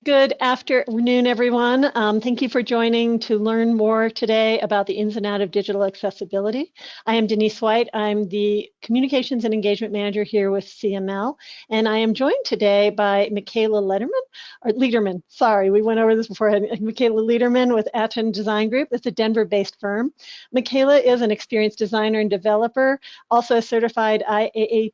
Good afternoon, everyone. Thank you for joining to learn more today about the ins and outs of digital accessibility. I am Denise White. I'm the Communications and Engagement Manager here with CML, and I am joined today by Michaela Lederman. Sorry, we went over this beforehand. Michaela Lederman with Aten Design Group. It's a Denver-based firm. Michaela is an experienced designer and developer, also a certified IAAP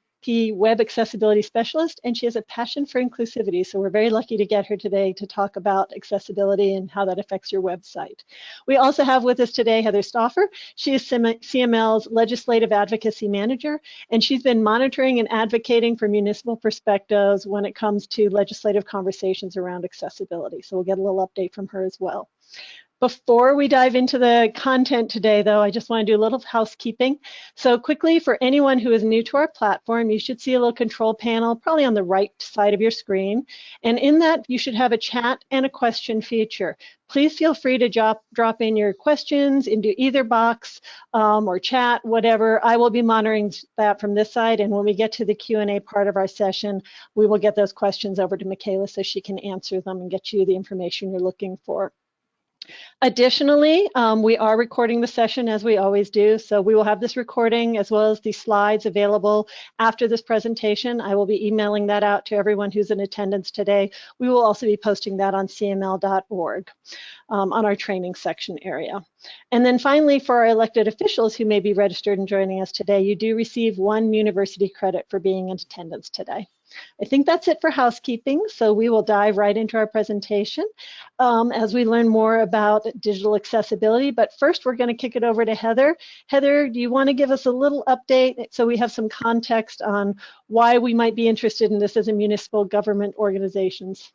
web accessibility specialist, and she has a passion for inclusivity. So we're very lucky to get her today to talk about accessibility and how that affects your website. We also have with us today Heather Stauffer. She is CML's Legislative Advocacy Manager, and she's been monitoring and advocating for municipal perspectives when it comes to legislative conversations around accessibility. So we'll get a little update from her as well. Before we dive into the content today, though, I just want to do a little housekeeping. So quickly, for anyone who is new to our platform, you should see a little control panel, probably on the right side of your screen. And in that, you should have a chat and a question feature. Please feel free to drop in your questions into either box or chat, whatever. I will be monitoring that from this side. And when we get to the Q&A part of our session, we will get those questions over to Michaela so she can answer them and get you the information you're looking for. Additionally, we are recording the session as we always do, so we will have this recording as well as the slides available after this presentation. I will be emailing that out to everyone who's in attendance today. We will also be posting that on cml.org on our training section area. And then finally, for our elected officials who may be registered and joining us today, you do receive 1 university credit for being in attendance today. I think that's it for housekeeping, so we will dive right into our presentation as we learn more about digital accessibility. But first, we're going to kick it over to Heather. Heather, do you want to give us a little update so we have some context on why we might be interested in this as a municipal government organizations?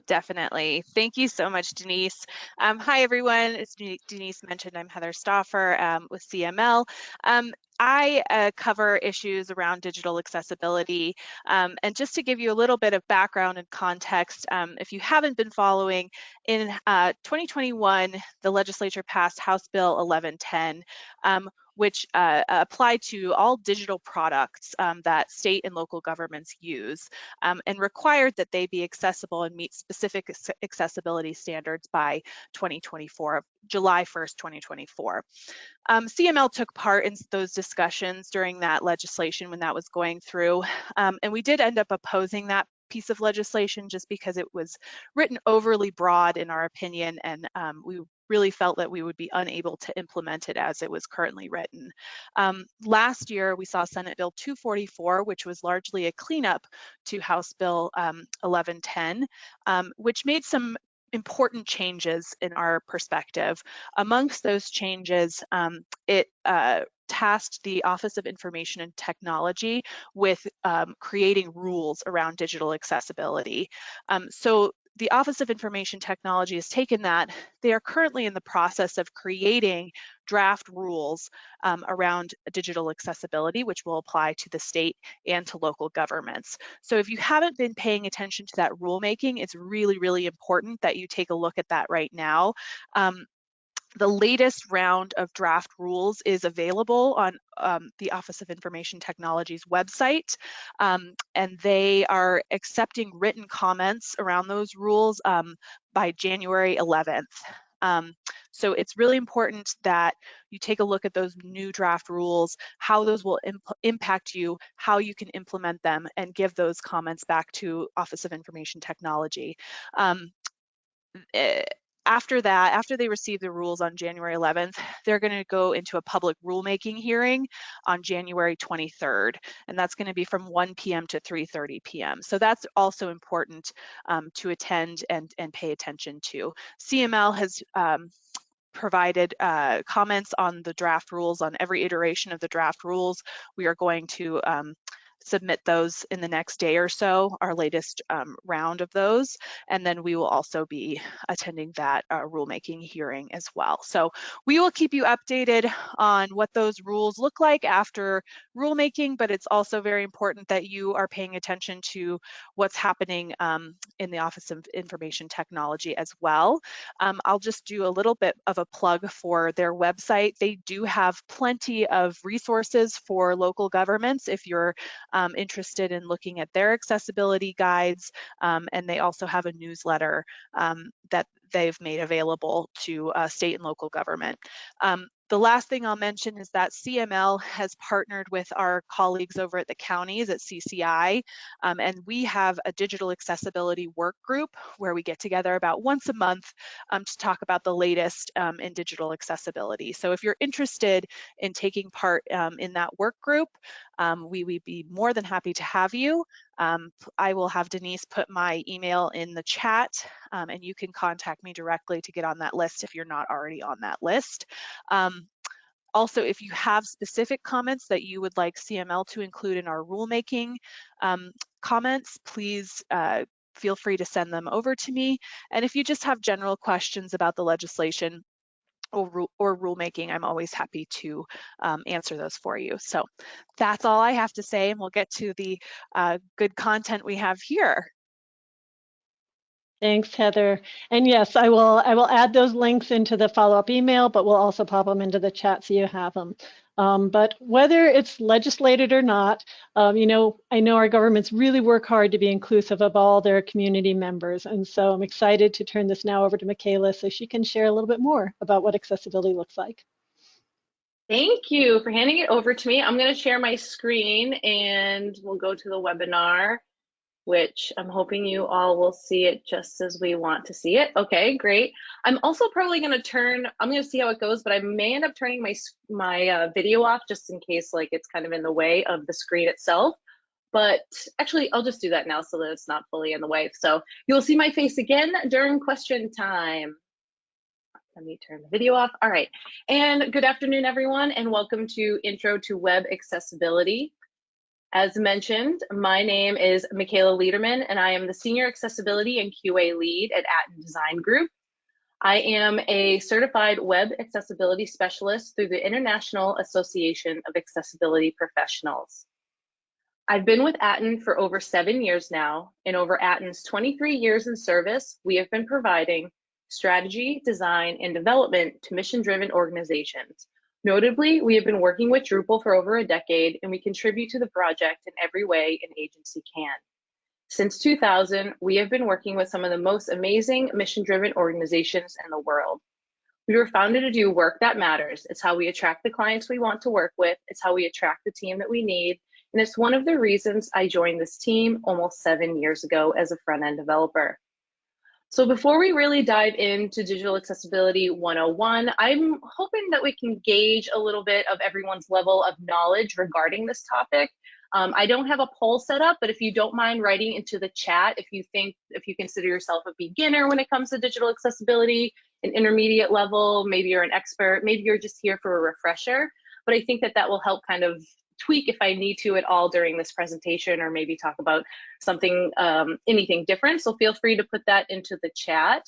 Definitely. Thank you so much, Denise. Hi, everyone. As Denise mentioned, I'm Heather Stauffer with CML. I cover issues around digital accessibility. And just to give you a little bit of background and context, if you haven't been following, in 2021, the legislature passed House Bill 1110, which applied to all digital products that state and local governments use, and required that they be accessible and meet specific accessibility standards by 2024, July 1st, 2024. CML took part in those discussions during that legislation when that was going through, and we did end up opposing that piece of legislation just because it was written overly broad in our opinion, and we really felt that we would be unable to implement it as it was currently written. Last year, we saw Senate Bill 244, which was largely a cleanup to House Bill 1110, which made some important changes in our perspective. Amongst those changes, it tasked the Office of Information and Technology with creating rules around digital accessibility. So the Office of Information Technology has taken that. They are currently in the process of creating draft rules around digital accessibility, which will apply to the state and to local governments. So if you haven't been paying attention to that rulemaking, it's really, really important that you take a look at that right now. The latest round of draft rules is available on the Office of Information Technology's website, and they are accepting written comments around those rules by January 11th. So it's really important that you take a look at those new draft rules, how those will impact you, how you can implement them, and give those comments back to Office of Information Technology. After that, after they receive the rules on January 11th, they're going to go into a public rulemaking hearing on January 23rd, and that's going to be from 1 p.m. to 3:30 p.m. So that's also important to attend and pay attention to. CML has provided comments on the draft rules, on every iteration of the draft rules. We are going to submit those in the next day or so, our latest round of those, and then we will also be attending that rulemaking hearing as well. So we will keep you updated on what those rules look like after rulemaking, but it's also very important that you are paying attention to what's happening in the Office of Information Technology as well. I'll just do a little bit of a plug for their website. They do have plenty of resources for local governments if you're interested in looking at their accessibility guides, and they also have a newsletter that they've made available to state and local government. The last thing I'll mention is that CML has partnered with our colleagues over at the counties at CCI, and we have a digital accessibility work group where we get together about once a month to talk about the latest in digital accessibility. So if you're interested in taking part in that work group, we would be more than happy to have you. I will have Denise put my email in the chat, and you can contact me directly to get on that list if you're not already on that list. Also, if you have specific comments that you would like CML to include in our rulemaking comments, please feel free to send them over to me. And if you just have general questions about the legislation or rulemaking, I'm always happy to answer those for you. So that's all I have to say, and we'll get to the good content we have here. Thanks, Heather. And yes, I will add those links into the follow-up email, but we'll also pop them into the chat so you have them. But whether it's legislated or not, I know our governments really work hard to be inclusive of all their community members. And so I'm excited to turn this now over to Michaela so she can share a little bit more about what accessibility looks like. Thank you for handing it over to me. I'm going to share my screen and we'll go to the webinar, which I'm hoping you all will see it just as we want to see it. Okay, great. I'm also probably going to I'm going to see how it goes, but I may end up turning my video off just in case like it's kind of in the way of the screen itself. But actually, I'll just do that now so that it's not fully in the way. So you'll see my face again during question time. Let me turn the video off. All right. And good afternoon, everyone, and welcome to Intro to Web Accessibility. As mentioned, my name is Michaela Liederman, and I am the Senior Accessibility and QA Lead at Aten Design Group. I am a certified web accessibility specialist through the International Association of Accessibility Professionals. I've been with Aten for over 7 years now, and over Aten's 23 years in service, we have been providing strategy, design, and development to mission-driven organizations. Notably, we have been working with Drupal for over a decade, and we contribute to the project in every way an agency can. Since 2000, we have been working with some of the most amazing mission-driven organizations in the world. We were founded to do work that matters. It's how we attract the clients we want to work with. It's how we attract the team that we need. And it's one of the reasons I joined this team almost 7 years ago as a front-end developer. So before we really dive into Digital Accessibility 101, I'm hoping that we can gauge a little bit of everyone's level of knowledge regarding this topic. I don't have a poll set up, but if you don't mind writing into the chat, if you consider yourself a beginner when it comes to digital accessibility, an intermediate level, maybe you're an expert, maybe you're just here for a refresher, but I think that will help kind of tweak if I need to at all during this presentation, or maybe talk about something, anything different. So feel free to put that into the chat.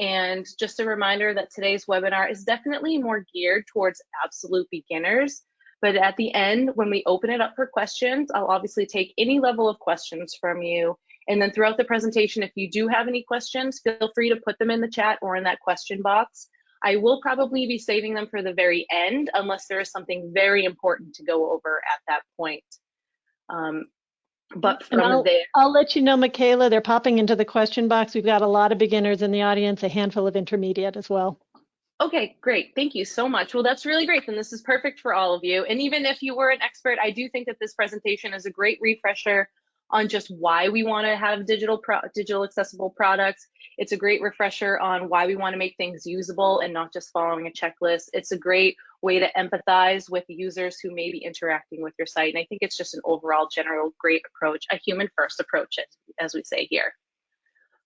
And just a reminder that today's webinar is definitely more geared towards absolute beginners. But at the end, when we open it up for questions, I'll obviously take any level of questions from you. And then throughout the presentation, if you do have any questions, feel free to put them in the chat or in that question box. I will probably be saving them for the very end unless there is something very important to go over at that point. But from there, I'll let you know, Michaela, they're popping into the question box. We've got a lot of beginners in the audience, a handful of intermediate as well. Okay, great. Thank you so much. Well, that's really great. Then this is perfect for all of you. And even if you were an expert, I do think that this presentation is a great refresher on just why we want to have digital accessible products. It's a great refresher on why we want to make things usable and not just following a checklist. It's a great way to empathize with users who may be interacting with your site. And I think it's just an overall general great approach, a human first approach, as we say here.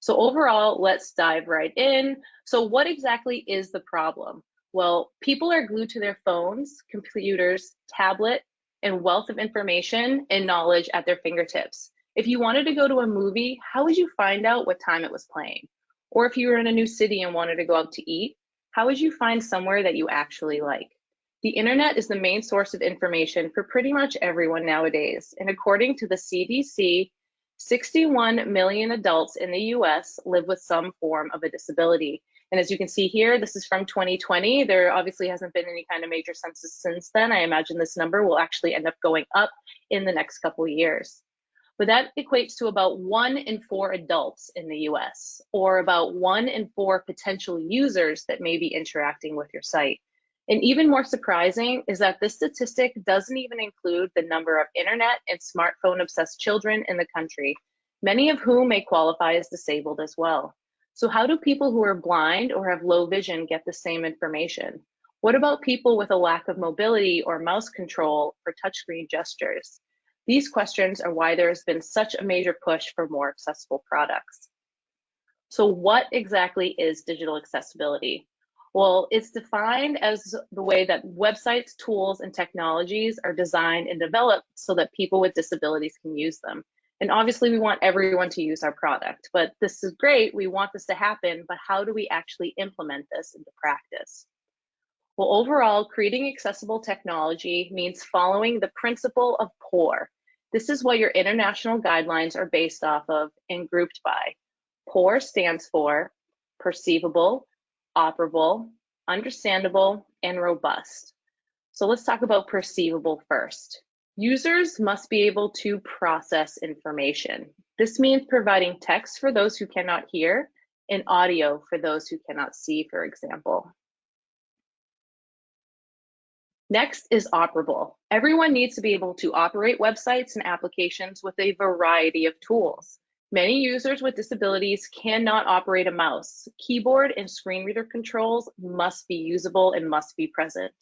So overall, let's dive right in. So what exactly is the problem? Well, people are glued to their phones, computers, tablet, and wealth of information and knowledge at their fingertips. If you wanted to go to a movie, how would you find out what time it was playing? Or if you were in a new city and wanted to go out to eat, how would you find somewhere that you actually like? The internet is the main source of information for pretty much everyone nowadays. And according to the CDC, 61 million adults in the US live with some form of a disability. And as you can see here, this is from 2020. There obviously hasn't been any kind of major census since then. I imagine this number will actually end up going up in the next couple of years. But that equates to about 1 in 4 adults in the US, or about 1 in 4 potential users that may be interacting with your site. And even more surprising is that this statistic doesn't even include the number of internet and smartphone obsessed children in the country, many of whom may qualify as disabled as well. So how do people who are blind or have low vision get the same information? What about people with a lack of mobility or mouse control for touchscreen gestures? These questions are why there has been such a major push for more accessible products. So what exactly is digital accessibility? Well, it's defined as the way that websites, tools, and technologies are designed and developed so that people with disabilities can use them. And obviously we want everyone to use our product, but this is great, we want this to happen, but how do we actually implement this into practice? Well, overall, creating accessible technology means following the principle of POUR. This is what your international guidelines are based off of and grouped by. POUR stands for perceivable, operable, understandable, and robust. So let's talk about perceivable first. Users must be able to process information. This means providing text for those who cannot hear and audio for those who cannot see, for example. Next is operable. Everyone needs to be able to operate websites and applications with a variety of tools. Many users with disabilities cannot operate a mouse. Keyboard and screen reader controls must be usable and must be present.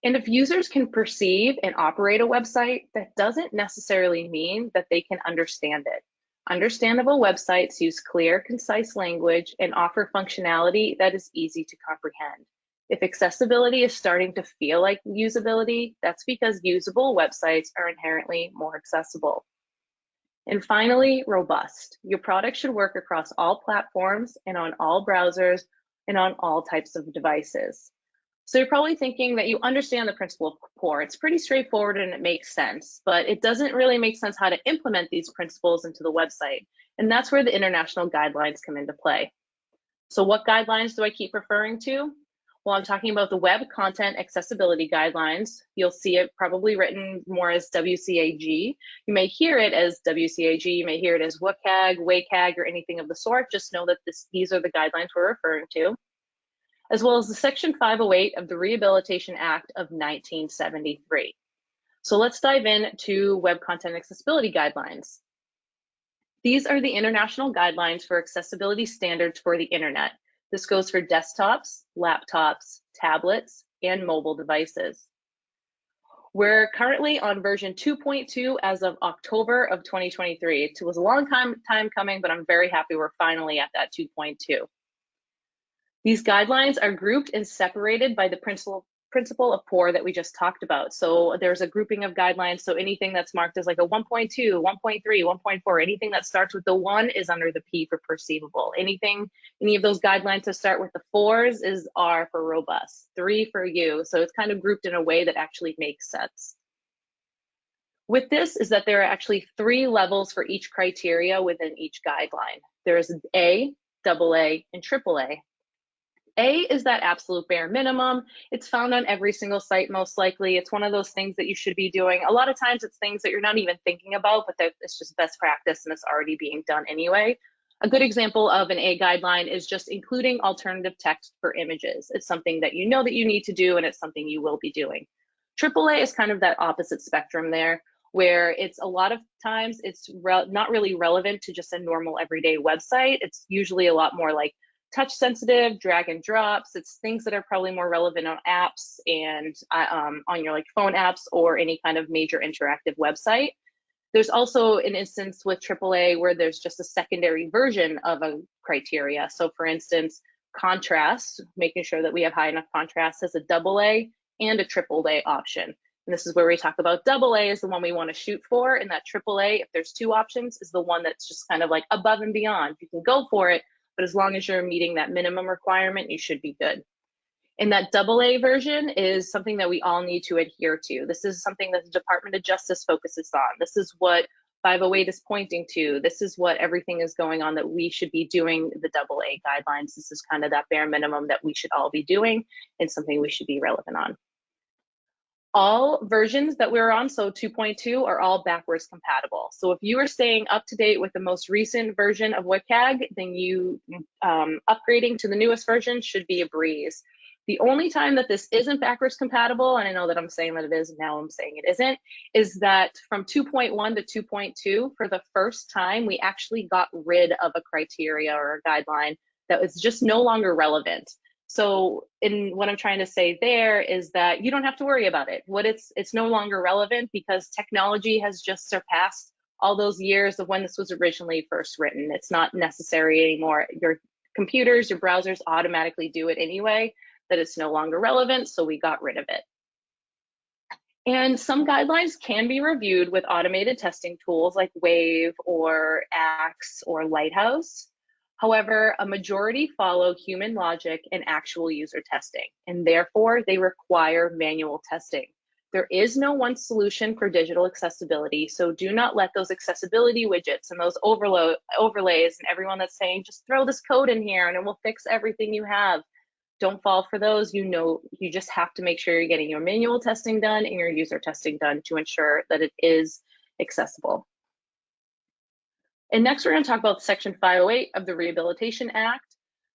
And if users can perceive and operate a website, that doesn't necessarily mean that they can understand it. Understandable websites use clear, concise language and offer functionality that is easy to comprehend. If accessibility is starting to feel like usability, that's because usable websites are inherently more accessible. And finally, robust. Your product should work across all platforms and on all browsers and on all types of devices. So you're probably thinking that you understand the principle of POUR. It's pretty straightforward and it makes sense, but it doesn't really make sense how to implement these principles into the website. And that's where the international guidelines come into play. So what guidelines do I keep referring to? Well, I'm talking about the Web Content Accessibility Guidelines. You'll see it probably written more as WCAG. You may hear it as WCAG, you may hear it as WCAG, WCAG, or anything of the sort. Just know that these are the guidelines we're referring to, as well as the Section 508 of the Rehabilitation Act of 1973. So let's dive into Web Content Accessibility Guidelines. These are the international guidelines for accessibility standards for the internet. This goes for desktops, laptops, tablets, and mobile devices. We're currently on version 2.2 as of October of 2023. It was a long time coming, but I'm very happy we're finally at that 2.2. These guidelines are grouped and separated by the principle of POUR that we just talked about. So there's a grouping of guidelines. So anything that's marked as like a 1.2, 1.3, 1.4, anything that starts with the 1 is under the P for perceivable. Any of those guidelines that start with the 4s is R for robust, 3 for U. So it's kind of grouped in a way that actually makes sense. With this is that there are actually 3 levels for each criteria within each guideline. There's A, AA, and AAA. A is that absolute bare minimum. It's found on every single site, most likely. It's one of those things that you should be doing. A lot of times it's things that you're not even thinking about, but it's just best practice and it's already being done anyway. A good example of an A guideline is just including alternative text for images. It's something that you know that you need to do and it's something you will be doing. AAA is kind of that opposite spectrum there, where it's a lot of times it's not really relevant to just a normal everyday website. It's usually a lot more like touch sensitive, drag and drops. It's things that are probably more relevant on apps and on your like phone apps or any kind of major interactive website. There's also an instance with AAA where there's just a secondary version of a criteria. So for instance, contrast, making sure that we have high enough contrast as a AA and a AAA option. And this is where we talk about AA is the one we want to shoot for, and that AAA, if there's 2 options, is the one that's just kind of like above and beyond. You can go for it, but as long as you're meeting that minimum requirement, you should be good. And that AA version is something that we all need to adhere to. This is something that the Department of Justice focuses on. This is what 508 is pointing to. This is what everything is going on that we should be doing, the AA guidelines. This is kind of that bare minimum that we should all be doing and something we should be relevant on. All versions that we're on, so 2.2, are all backwards compatible. So if you are staying up to date with the most recent version of WCAG, then you upgrading to the newest version should be a breeze. The only time that this isn't backwards compatible, and I know that I'm saying that it is, now I'm saying it isn't, is that from 2.1 to 2.2, for the first time, we actually got rid of a criteria or a guideline that was just no longer relevant. So what I'm trying to say there is that you don't have to worry about it. It's no longer relevant because technology has just surpassed all those years of when this was originally first written. It's not necessary anymore. Your computers, your browsers automatically do it anyway, that it's no longer relevant, so we got rid of it. And some guidelines can be reviewed with automated testing tools like Wave or ACTS or Lighthouse. However, a majority follow human logic and actual user testing, and therefore they require manual testing. There is no one solution for digital accessibility, so do not let those accessibility widgets and those overlays and everyone that's saying, just throw this code in here and it will fix everything you have. Don't fall for those. You just have to make sure you're getting your manual testing done and your user testing done to ensure that it is accessible. And next, we're going to talk about Section 508 of the Rehabilitation Act.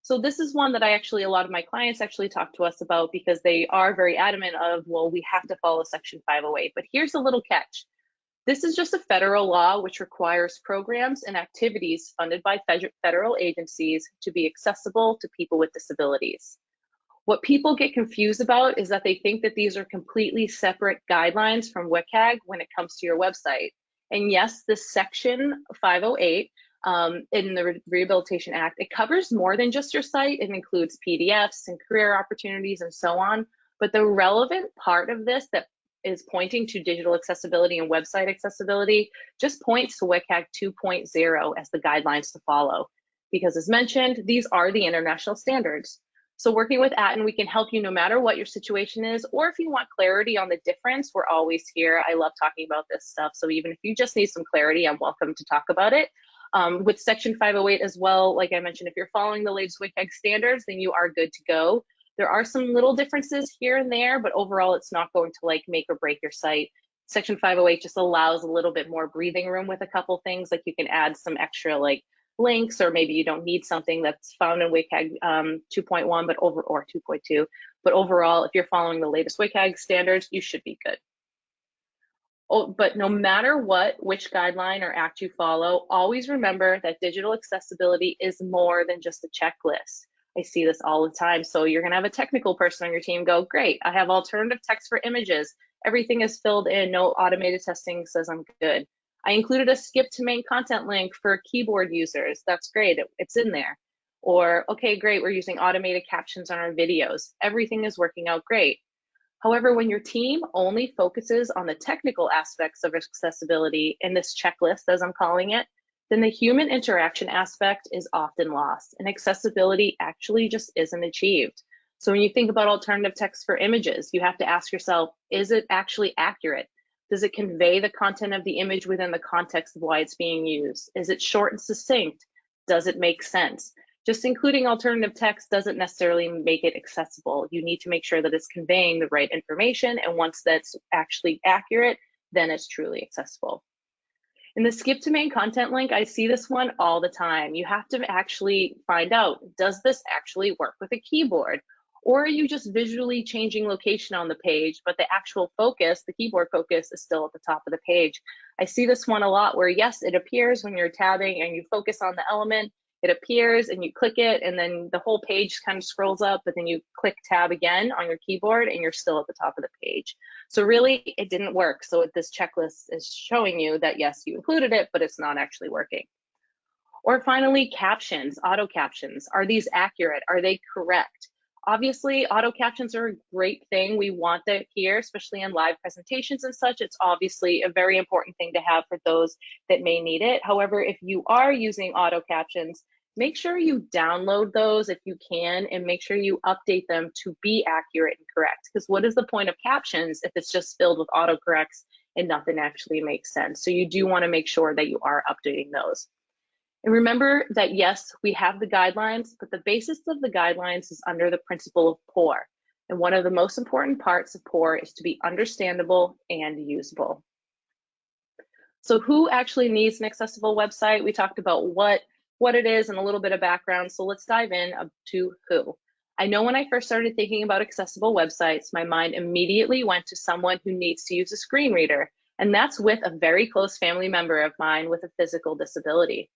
So this is one that a lot of my clients actually talk to us about because they are very adamant of, well, we have to follow Section 508. But here's a little catch. This is just a federal law which requires programs and activities funded by federal agencies to be accessible to people with disabilities. What people get confused about is that they think that these are completely separate guidelines from WCAG when it comes to your website. And yes, this Section 508 in the Rehabilitation Act, it covers more than just your site. It includes PDFs and career opportunities and so on. But the relevant part of this that is pointing to digital accessibility and website accessibility just points to WCAG 2.0 as the guidelines to follow. Because as mentioned, these are the international standards. So working with Aten, we can help you no matter what your situation is, or if you want clarity on the difference, we're always here. I love talking about this stuff. So even if you just need some clarity, I'm welcome to talk about it. With Section 508 as well, like I mentioned, if you're following the latest WCAG standards, then you are good to go. There are some little differences here and there, but overall, it's not going to make or break your site. Section 508 just allows a little bit more breathing room with a couple things, like you can add some extra links, or maybe you don't need something that's found in WCAG 2.1 or 2.2, but overall, if you're following the latest WCAG standards, you should be good. Oh, but no matter which guideline or act you follow, always remember that digital accessibility is more than just a checklist. I see this all the time. So you're gonna have a technical person on your team go, great, I have alternative text for images. Everything is filled in, no automated testing says I'm good. I included a skip to main content link for keyboard users. That's great, it's in there. Or, okay, great, we're using automated captions on our videos. Everything is working out great. However, when your team only focuses on the technical aspects of accessibility in this checklist, as I'm calling it, then the human interaction aspect is often lost and accessibility actually just isn't achieved. So when you think about alternative text for images, you have to ask yourself, is it actually accurate? Does it convey the content of the image within the context of why it's being used? Is it short and succinct? Does it make sense? Just including alternative text doesn't necessarily make it accessible. You need to make sure that it's conveying the right information, and once that's actually accurate, then it's truly accessible. In the skip to main content link, I see this one all the time. You have to actually find out, does this actually work with a keyboard? Or are you just visually changing location on the page, but the actual focus, the keyboard focus, is still at the top of the page? I see this one a lot where, yes, it appears when you're tabbing and you focus on the element, it appears and you click it, and then the whole page kind of scrolls up, but then you click tab again on your keyboard and you're still at the top of the page. So really, it didn't work. So this checklist is showing you that, yes, you included it, but it's not actually working. Or finally, captions, auto captions. Are these accurate? Are they correct? Obviously, auto captions are a great thing. We want that here, especially in live presentations and such. It's obviously a very important thing to have for those that may need it. However, if you are using auto captions, make sure you download those if you can, and make sure you update them to be accurate and correct. Because what is the point of captions if it's just filled with autocorrects and nothing actually makes sense. So you do want to make sure that you are updating those. And remember that yes, we have the guidelines, but the basis of the guidelines is under the principle of POUR. And one of the most important parts of POUR is to be understandable and usable. So who actually needs an accessible website? We talked about what it is and a little bit of background. So let's dive in to who. I know when I first started thinking about accessible websites, my mind immediately went to someone who needs to use a screen reader. And that's with a very close family member of mine with a physical disability.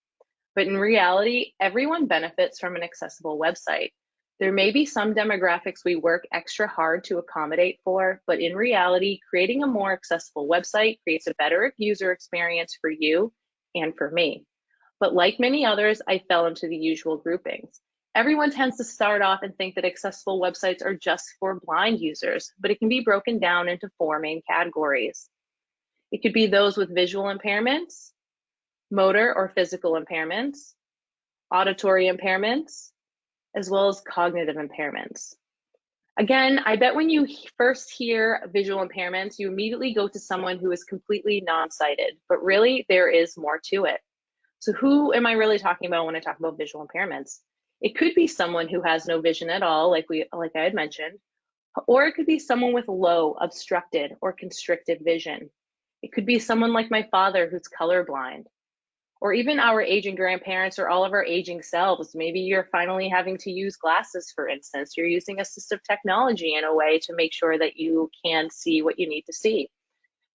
But in reality, everyone benefits from an accessible website. There may be some demographics we work extra hard to accommodate for, but in reality, creating a more accessible website creates a better user experience for you and for me. But like many others, I fell into the usual groupings. Everyone tends to start off and think that accessible websites are just for blind users, but it can be broken down into 4 main categories. It could be those with visual impairments, motor or physical impairments, auditory impairments, as well as cognitive impairments. Again, I bet when you first hear visual impairments, you immediately go to someone who is completely non-sighted, but really there is more to it. So who am I really talking about when I talk about visual impairments? It could be someone who has no vision at all, like I had mentioned, or it could be someone with low, obstructed, or constricted vision. It could be someone like my father who's colorblind, or even our aging grandparents or all of our aging selves. Maybe you're finally having to use glasses, for instance. You're using assistive technology in a way to make sure that you can see what you need to see.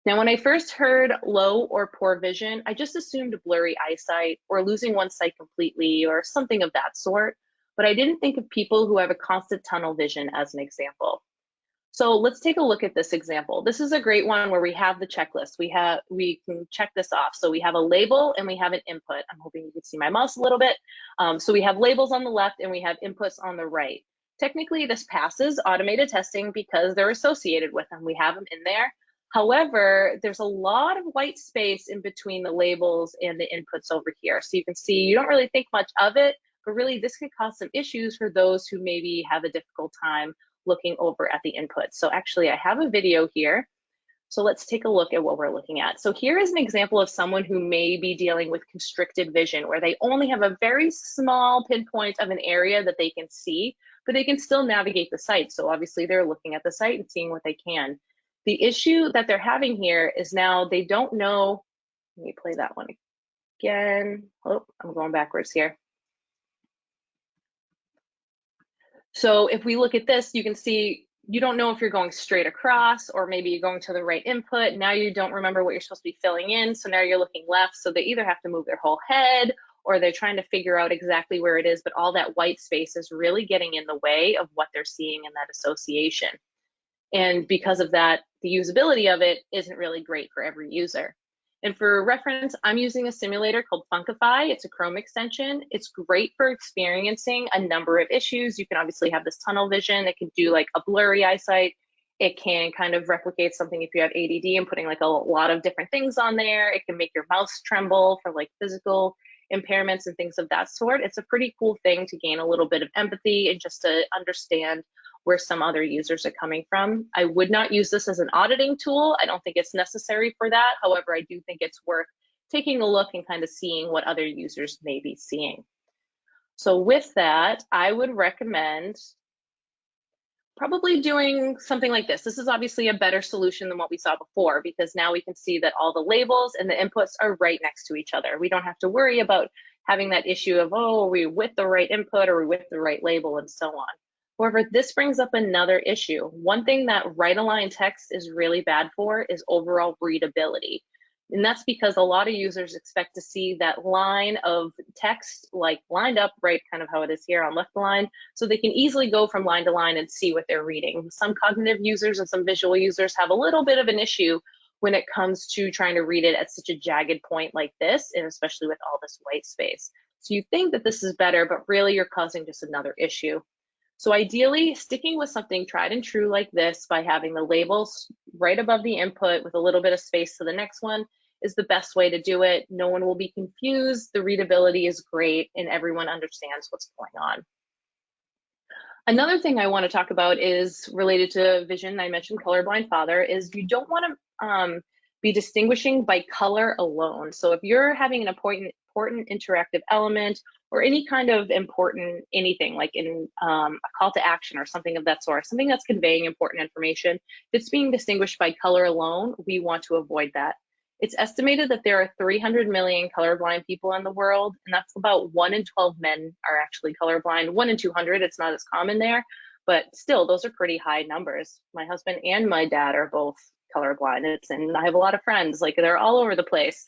Now, when I first heard low or poor vision, I just assumed blurry eyesight or losing one sight completely or something of that sort, but I didn't think of people who have a constant tunnel vision as an example. So let's take a look at this example. This is a great one where we have the checklist. We can check this off. So we have a label and we have an input. I'm hoping you can see my mouse a little bit. So we have labels on the left and we have inputs on the right. Technically, this passes automated testing because they're associated with them. We have them in there. However, there's a lot of white space in between the labels and the inputs over here. So you can see you don't really think much of it, but really this could cause some issues for those who maybe have a difficult time looking over at the inputs. So actually I have a video here. So let's take a look at what we're looking at. So here is an example of someone who may be dealing with constricted vision, where they only have a very small pinpoint of an area that they can see, but they can still navigate the site. So obviously they're looking at the site and seeing what they can. The issue that they're having here is now they don't know, let me play that one again. Oh, I'm going backwards here. So if we look at this, you can see you don't know if you're going straight across or maybe you're going to the right input. Now you don't remember what you're supposed to be filling in. So now you're looking left. So they either have to move their whole head or they're trying to figure out exactly where it is, but all that white space is really getting in the way of what they're seeing in that association. And because of that, the usability of it isn't really great for every user. And for reference, I'm using a simulator called Funkify. It's a Chrome extension. It's great for experiencing a number of issues. You can obviously have this tunnel vision. It can do like a blurry eyesight. It can kind of replicate something if you have ADD and putting like a lot of different things on there. It can make your mouse tremble for like physical impairments and things of that sort. It's a pretty cool thing to gain a little bit of empathy and just to understand where some other users are coming from. I would not use this as an auditing tool. I don't think it's necessary for that. However, I do think it's worth taking a look and kind of seeing what other users may be seeing. So with that, I would recommend probably doing something like this. This is obviously a better solution than what we saw before, because now we can see that all the labels and the inputs are right next to each other. We don't have to worry about having that issue of, oh, are we with the right input or are we with the right label and so on. However, this brings up another issue. One thing that right-aligned text is really bad for is overall readability. And that's because a lot of users expect to see that line of text like lined up right, kind of how it is here on left line, so they can easily go from line to line and see what they're reading. Some cognitive users and some visual users have a little bit of an issue when it comes to trying to read it at such a jagged point like this, and especially with all this white space. So you think that this is better, but really you're causing just another issue. So ideally, sticking with something tried and true like this by having the labels right above the input with a little bit of space to the next one is the best way to do it. No one will be confused, the readability is great, and everyone understands what's going on. Another thing I want to talk about is related to vision. I mentioned colorblind father, is you don't want to be distinguishing by color alone. So if you're having an important interactive element or any kind of important anything like in a call to action or something of that sort, something that's conveying important information, if it's being distinguished by color alone, we want to avoid that. It's estimated that there are 300 million colorblind people in the world, and that's about 1 in 12 men are actually colorblind. 1 in 200, it's not as common there, but still, those are pretty high numbers. My husband and my dad are both colorblind, and I have a lot of friends, like they're all over the place.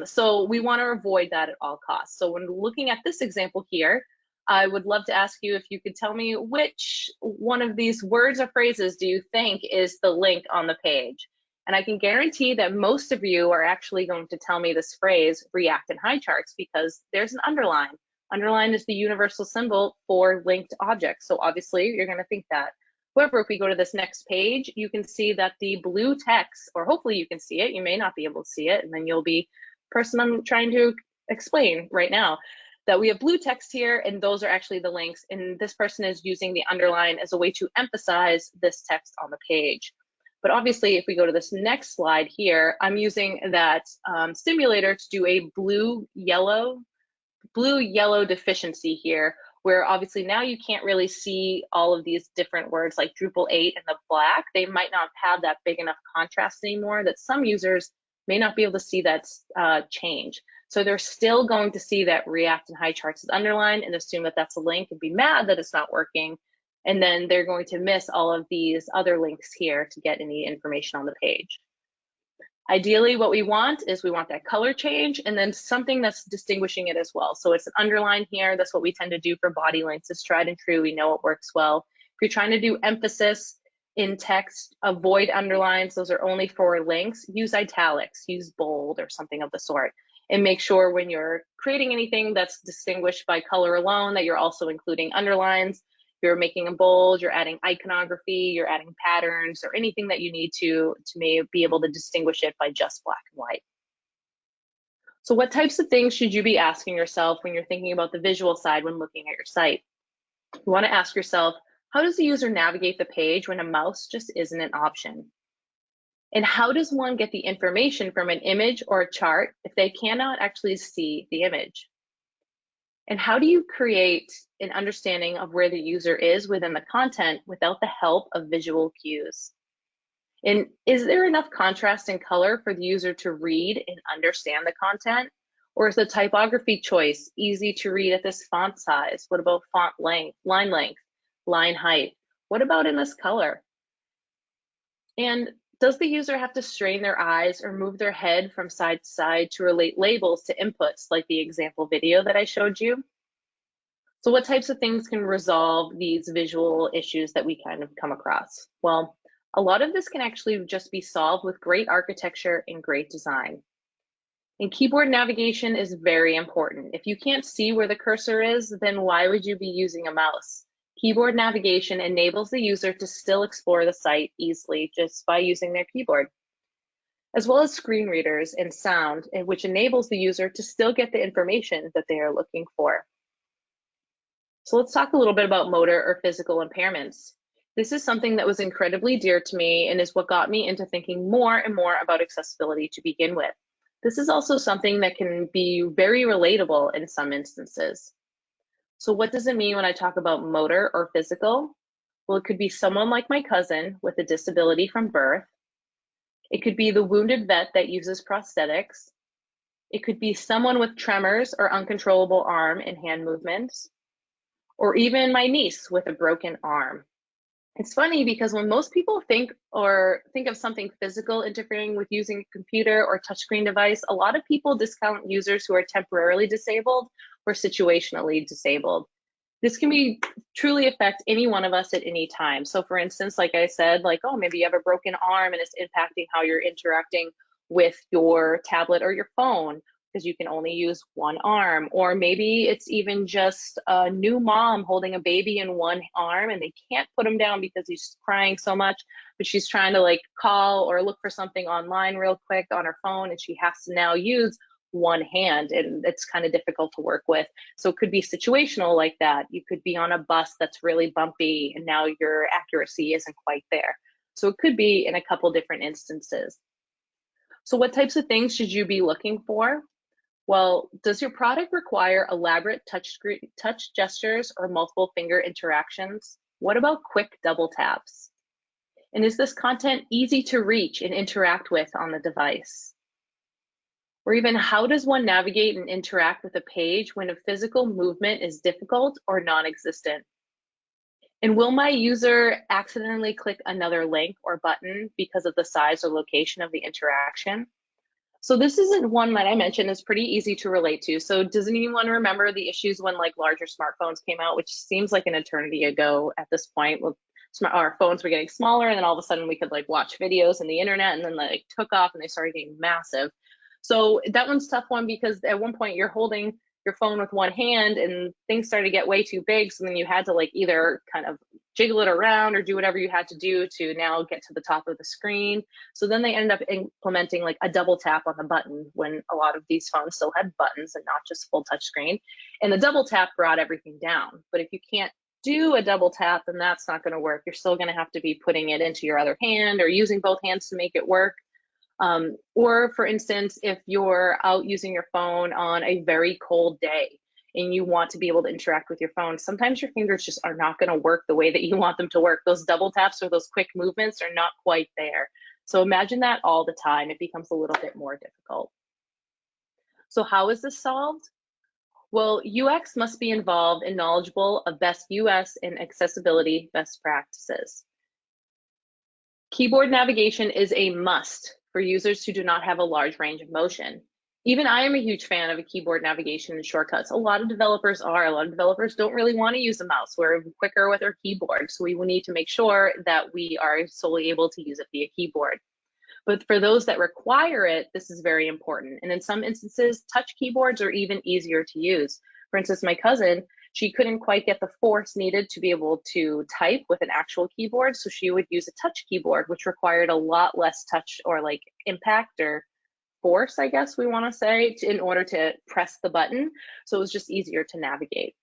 So we want to avoid that at all costs. So when looking at this example here, I would love to ask you if you could tell me which one of these words or phrases do you think is the link on the page? And I can guarantee that most of you are actually going to tell me this phrase, react in high charts, because there's an underline. Underline is the universal symbol for linked objects. So obviously you're going to think that. However, if we go to this next page, you can see that the blue text, or hopefully you can see it, you may not be able to see it, and then you'll be the person I'm trying to explain right now, that we have blue text here, and those are actually the links, and this person is using the underline as a way to emphasize this text on the page. But obviously, if we go to this next slide here, I'm using that simulator to do a blue-yellow deficiency here, where obviously now you can't really see all of these different words like Drupal 8 and the black. They might not have that big enough contrast anymore that some users may not be able to see that change. So they're still going to see that React in high charts is underlined and assume that that's a link and be mad that it's not working. And then they're going to miss all of these other links here to get any information on the page. Ideally, what we want is we want that color change and then something that's distinguishing it as well. So it's an underline here. That's what we tend to do for body links. It's tried and true. We know it works well. If you're trying to do emphasis in text, avoid underlines. Those are only for links. Use italics, use bold or something of the sort. And make sure when you're creating anything that's distinguished by color alone that you're also including underlines. You're making them bold, you're adding iconography, you're adding patterns, or anything that you need to be able to distinguish it by just black and white. So what types of things should you be asking yourself when you're thinking about the visual side when looking at your site? You want to ask yourself, how does the user navigate the page when a mouse just isn't an option? And how does one get the information from an image or a chart if they cannot actually see the image? And how do you create an understanding of where the user is within the content without the help of visual cues? And is there enough contrast and color for the user to read and understand the content? Or is the typography choice easy to read at this font size? What about font length, line height? What about in this color? And does the user have to strain their eyes or move their head from side to side to relate labels to inputs like the example video that I showed you? So what types of things can resolve these visual issues that we kind of come across? Well, a lot of this can actually just be solved with great architecture and great design. And keyboard navigation is very important. If you can't see where the cursor is, then why would you be using a mouse? Keyboard navigation enables the user to still explore the site easily just by using their keyboard, as well as screen readers and sound, which enables the user to still get the information that they are looking for. So let's talk a little bit about motor or physical impairments. This is something that was incredibly dear to me and is what got me into thinking more and more about accessibility to begin with. This is also something that can be very relatable in some instances. So what does it mean when I talk about motor or physical? Well, it could be someone like my cousin with a disability from birth. It could be the wounded vet that uses prosthetics. It could be someone with tremors or uncontrollable arm and hand movements, or even my niece with a broken arm. It's funny because when most people think of something physical interfering with using a computer or touchscreen device, a lot of people discount users who are temporarily disabled or situationally disabled. This can be truly affect any one of us at any time. So for instance, like I said, like, oh, maybe you have a broken arm and it's impacting how you're interacting with your tablet or your phone because you can only use one arm. Or maybe it's even just a new mom holding a baby in one arm and they can't put him down because he's crying so much, but she's trying to like call or look for something online real quick on her phone and she has to now use one hand and it's kind of difficult to work with. So it could be situational like that. You could be on a bus that's really bumpy and now your accuracy isn't quite there. So it could be in a couple different instances. So what types of things should you be looking for? Well, does your product require elaborate touch gestures or multiple finger interactions? What about quick double taps? And is this content easy to reach and interact with on the device? Or even, how does one navigate and interact with a page when a physical movement is difficult or non-existent? And will my user accidentally click another link or button because of the size or location of the interaction? So this isn't one that I mentioned is pretty easy to relate to. So does anyone remember the issues when like larger smartphones came out, which seems like an eternity ago at this point? Well, our phones were getting smaller, and then all of a sudden we could like watch videos and the internet, and then like took off and they started getting massive. So that one's a tough one, because at one point you're holding your phone with one hand and things started to get way too big. So then you had to like either kind of jiggle it around or do whatever you had to do to now get to the top of the screen. So then they ended up implementing like a double tap on the button, when a lot of these phones still had buttons and not just full touch screen. And the double tap brought everything down. But if you can't do a double tap, then that's not going to work. You're still going to have to be putting it into your other hand or using both hands to make it work. Or for instance, if you're out using your phone on a very cold day and you want to be able to interact with your phone, sometimes your fingers just are not going to work the way that you want them to work. Those double taps or those quick movements are not quite there. So imagine that all the time. It becomes a little bit more difficult. So how is this solved? Well, UX must be involved and knowledgeable of best US and accessibility best practices. Keyboard navigation is a must for users who do not have a large range of motion. Even I am a huge fan of a keyboard navigation and shortcuts. A lot of developers are. A lot of developers don't really want to use a mouse. We're quicker with our keyboard. So we will need to make sure that we are solely able to use it via keyboard. But for those that require it, this is very important. And in some instances, touch keyboards are even easier to use. For instance, my cousin, she couldn't quite get the force needed to be able to type with an actual keyboard, so she would use a touch keyboard, which required a lot less touch or like impact or force, I guess we want to say, in order to press the button. So it was just easier to navigate.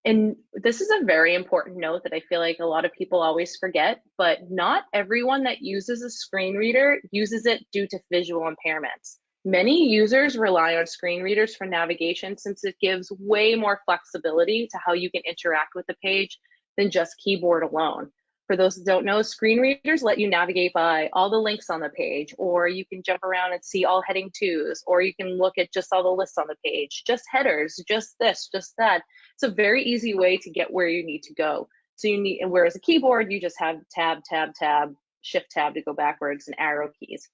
And this is a very important note that I feel like a lot of people always forget, but not everyone that uses a screen reader uses it due to visual impairments. Many users rely on screen readers for navigation, since it gives way more flexibility to how you can interact with the page than just keyboard alone. For those that don't know, screen readers let you navigate by all the links on the page, or you can jump around and see all heading twos, or you can look at just all the lists on the page, just headers, just this, just that. It's a very easy way to get where you need to go. So you need, whereas a keyboard, you just have tab, tab, tab, shift tab to go backwards, and arrow keys.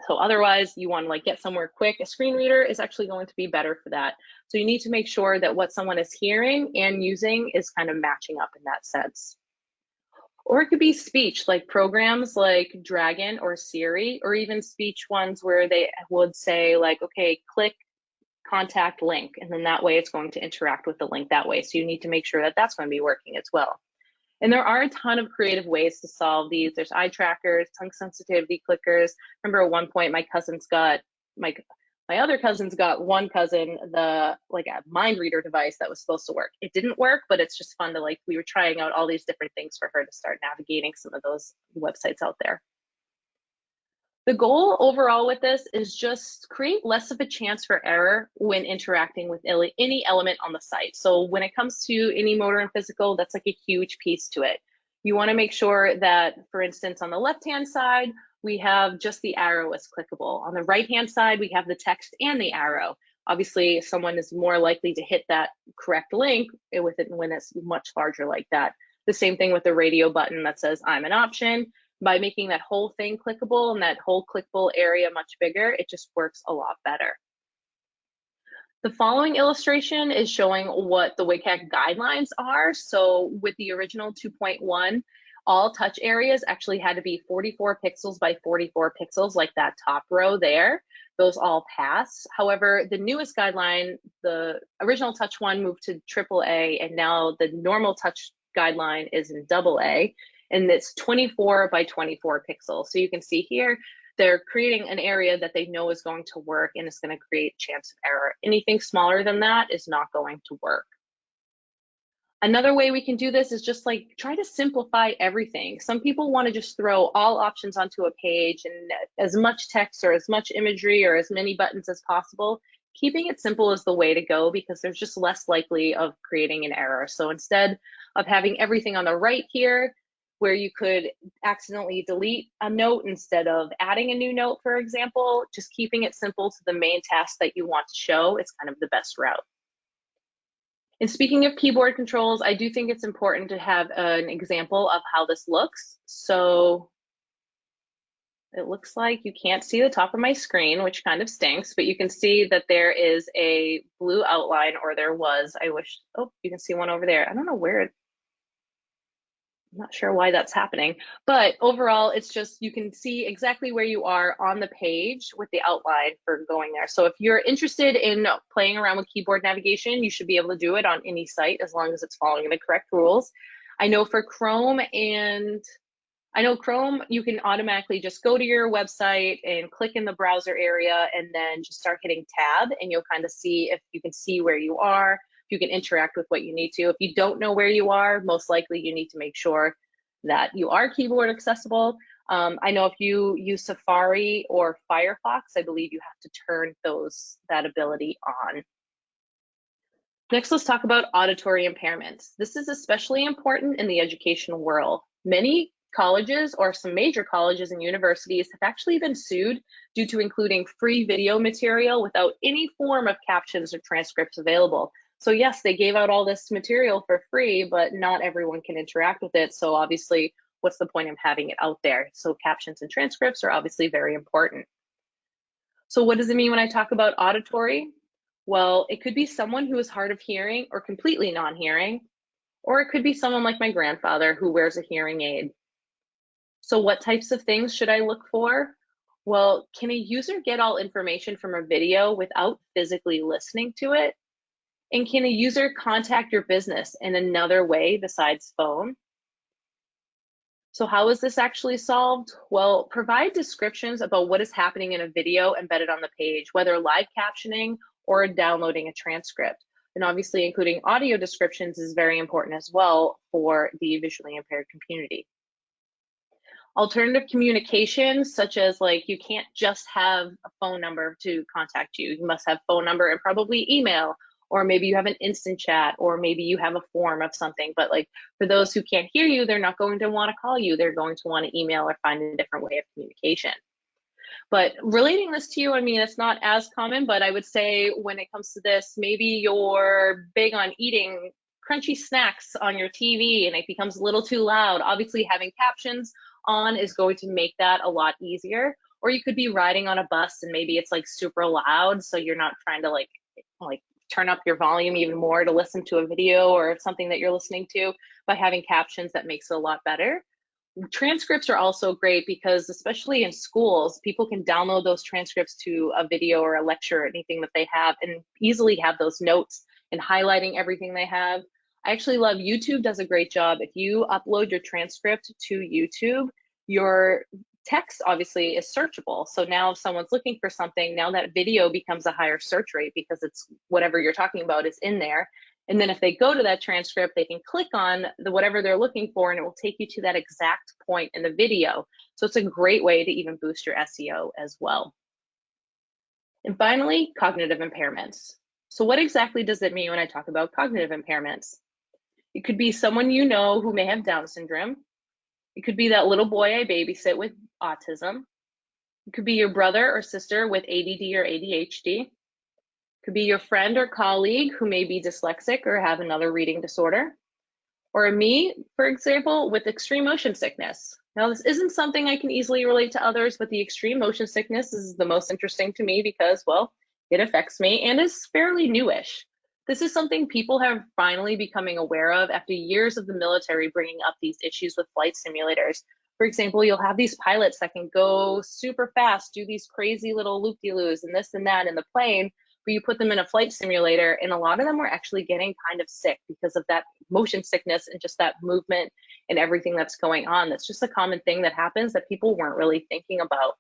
So otherwise, you want to like get somewhere quick. A screen reader is actually going to be better for that. So you need to make sure that what someone is hearing and using is kind of matching up in that sense. Or it could be speech, like programs like Dragon or Siri, or even speech ones where they would say like, okay, click contact link, and then that way it's going to interact with the link that way. So you need to make sure that that's going to be working as well. And there are a ton of creative ways to solve these. There's eye trackers, tongue sensitivity clickers. Remember at one point my other cousins got one cousin like a mind reader device that was supposed to work. It didn't work, but it's just fun to like, we were trying out all these different things for her to start navigating some of those websites out there. The goal overall with this is just create less of a chance for error when interacting with any element on the site. So when it comes to any motor and physical, that's like a huge piece to it. You want to make sure that, for instance, on the left-hand side, we have just the arrow as clickable. On the right-hand side, we have the text and the arrow. Obviously, someone is more likely to hit that correct link with it when it's much larger like that. The same thing with the radio button that says I'm an option. By making that whole thing clickable and that whole clickable area much bigger, it just works a lot better. The following illustration is showing what the WCAG guidelines are. So with the original 2.1, all touch areas actually had to be 44 pixels by 44 pixels, like that top row there. Those all pass. However, the newest guideline, the original touch one moved to AAA, and now the normal touch guideline is in AA. And it's 24 by 24 pixels. So you can see here, they're creating an area that they know is going to work and it's going to create chance of error. Anything smaller than that is not going to work. Another way we can do this is just like try to simplify everything. Some people want to just throw all options onto a page and as much text or as much imagery or as many buttons as possible. Keeping it simple is the way to go because there's just less likely of creating an error. So instead of having everything on the right here, where you could accidentally delete a note instead of adding a new note, for example, just keeping it simple to the main task that you want to show is kind of the best route. And speaking of keyboard controls, I do think it's important to have an example of how this looks. So it looks like you can't see the top of my screen, which kind of stinks, but you can see that there is a blue outline, or there was. I wish, oh, you can see one over there. I don't know where it, I'm not sure why that's happening, but overall, it's just, you can see exactly where you are on the page with the outline for going there. So if you're interested in playing around with keyboard navigation, you should be able to do it on any site as long as it's following the correct rules. I know for Chrome, you can automatically just go to your website and click in the browser area and then just start hitting tab, and you'll kind of see if you can see where you are. You can interact with what you need to. If you don't know where you are, most likely you need to make sure that you are keyboard accessible. I know if you use Safari or Firefox, I believe you have to turn that ability on. Next, let's talk about auditory impairments. This is especially important in the education world. Many colleges, or some major colleges and universities, have actually been sued due to including free video material without any form of captions or transcripts available. So yes, they gave out all this material for free, but not everyone can interact with it. So obviously, what's the point of having it out there? So captions and transcripts are obviously very important. So what does it mean when I talk about auditory? Well, it could be someone who is hard of hearing or completely non-hearing, or it could be someone like my grandfather who wears a hearing aid. So what types of things should I look for? Well, can a user get all information from a video without physically listening to it? And can a user contact your business in another way besides phone? So how is this actually solved? Well, provide descriptions about what is happening in a video embedded on the page, whether live captioning or downloading a transcript. And obviously including audio descriptions is very important as well for the visually impaired community. Alternative communications, such as like you can't just have a phone number to contact you. You must have phone number and probably email, or maybe you have an instant chat, or maybe you have a form of something. But like for those who can't hear you, they're not going to want to call you. They're going to want to email or find a different way of communication. But relating this to you, I mean, it's not as common, but I would say when it comes to this, maybe you're big on eating crunchy snacks on your TV and it becomes a little too loud. Obviously having captions on is going to make that a lot easier. Or you could be riding on a bus and maybe it's like super loud, so you're not trying to like turn up your volume even more to listen to a video or something that you're listening to. By having captions, that makes it a lot better. Transcripts are also great because especially in schools, people can download those transcripts to a video or a lecture or anything that they have and easily have those notes and highlighting everything they have. I actually love YouTube does a great job. If you upload your transcript to YouTube, your text obviously is searchable. So now if someone's looking for something, now that video becomes a higher search rate because it's whatever you're talking about is in there. And then if they go to that transcript, they can click on whatever they're looking for and it will take you to that exact point in the video. So it's a great way to even boost your SEO as well. And finally, cognitive impairments. So what exactly does it mean when I talk about cognitive impairments? It could be someone you know who may have Down syndrome. It could be that little boy I babysit with autism. It could be your brother or sister with ADD or ADHD. It could be your friend or colleague who may be dyslexic or have another reading disorder. Or me, for example, with extreme motion sickness. Now, this isn't something I can easily relate to others, but the extreme motion sickness is the most interesting to me because, well, it affects me and is fairly newish. This is something people have finally becoming aware of after years of the military bringing up these issues with flight simulators. For example, you'll have these pilots that can go super fast, do these crazy little loop-de-loos and this and that in the plane, but you put them in a flight simulator and a lot of them were actually getting kind of sick because of that motion sickness and just that movement and everything that's going on. That's just a common thing that happens that people weren't really thinking about.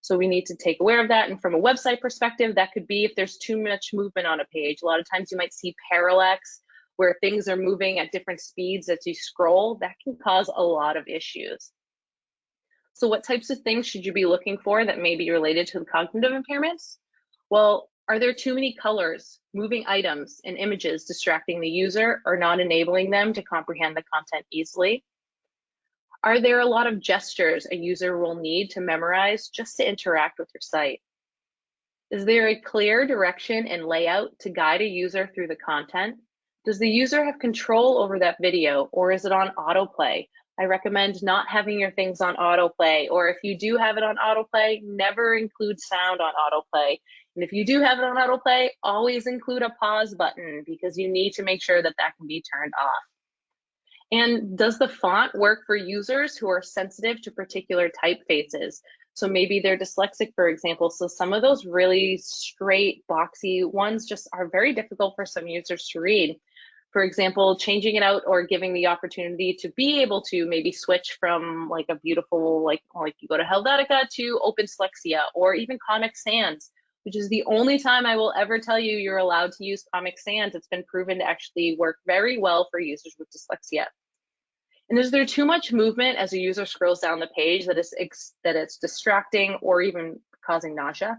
So we need to take aware of that. And from a website perspective, that could be if there's too much movement on a page. A lot of times you might see parallax where things are moving at different speeds as you scroll, that can cause a lot of issues. So what types of things should you be looking for that may be related to the cognitive impairments? Well, are there too many colors, moving items, and images distracting the user or not enabling them to comprehend the content easily? Are there a lot of gestures a user will need to memorize just to interact with your site? Is there a clear direction and layout to guide a user through the content? Does the user have control over that video, or is it on autoplay? I recommend not having your things on autoplay, or if you do have it on autoplay, never include sound on autoplay. And if you do have it on autoplay, always include a pause button because you need to make sure that that can be turned off. And does the font work for users who are sensitive to particular typefaces? So maybe they're dyslexic, for example. So some of those really straight, boxy ones just are very difficult for some users to read. For example, changing it out or giving the opportunity to be able to maybe switch from like a beautiful, like you go to Helvetica to Open Dyslexia, or even Comic Sans, which is the only time I will ever tell you you're allowed to use Comic Sans. It's been proven to actually work very well for users with dyslexia. And is there too much movement as a user scrolls down the page that it's distracting or even causing nausea?